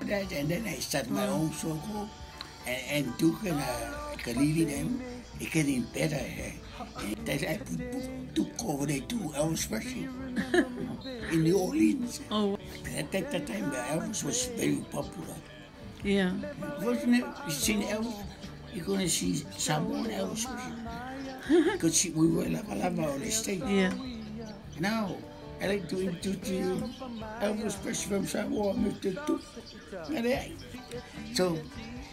that, and then I started my own circle, and Duke and Galeai them, it getting better. And then I put Duke over there too, Elvis Presley, in New Orleans. Oh, At that time, Elvis was very popular. yeah. Wasn't it? You seen Elvis? You're gonna see Samoan Elvis Presley. Because we were lava on the stage. Yeah. Now, I like to introduce you Elvis Presley from Samoa, Mr. Duke Galeai. So,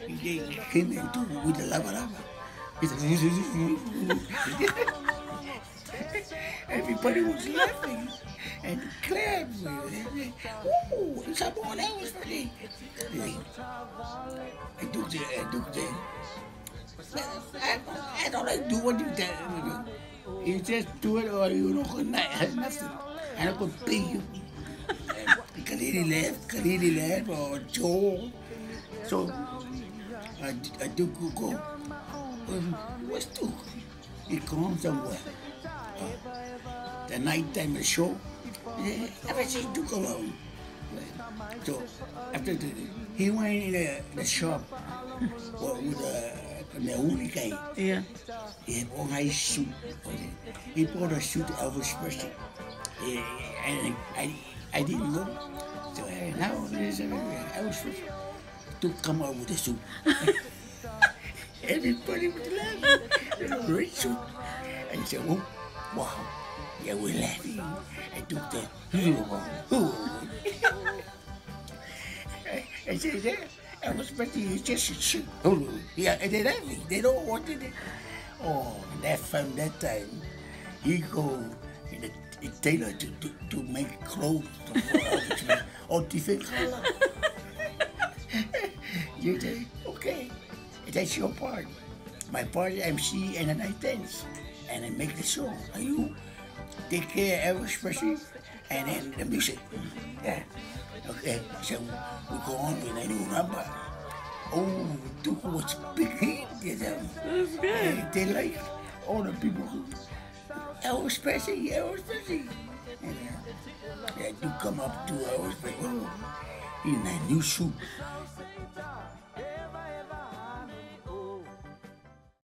he came into with the lava. Everybody was laughing and clapped. Ooh, Samoan Elvis Presley. I took the. I don't like do what you tell. You just do it or you don't have nothing. I don't could pay you. Galeai left, or Joe. So I do go. What's Duke? He gone somewhere. The night time the show. I never see Duke alone. So after he went in the shop with the only guy. Yeah. He had all nice suit. He bought a suit to Elvis Presley. And I didn't know. So now there's Elvis Presley to come out with a suit. Everybody was laughing. Great suit. And he said, oh, wow. Yeah, we're laughing. I took that. I said, yeah. Elvis Presley is just a suit. Yeah, and they're laughing. They don't want it. Oh, that from that time, he go in the tailor to make clothes or different color. You say, okay, that's your part. My part is MC and then I dance and I make the song. And you take care of Elvis Presley and then the music. Yeah. Okay, so we go on with a new number. Oh, Duke was big hit, you know. That's good. They like all the people who Elvis Presley. And Duke come up to Elvis Presley. Oh, in a new suit.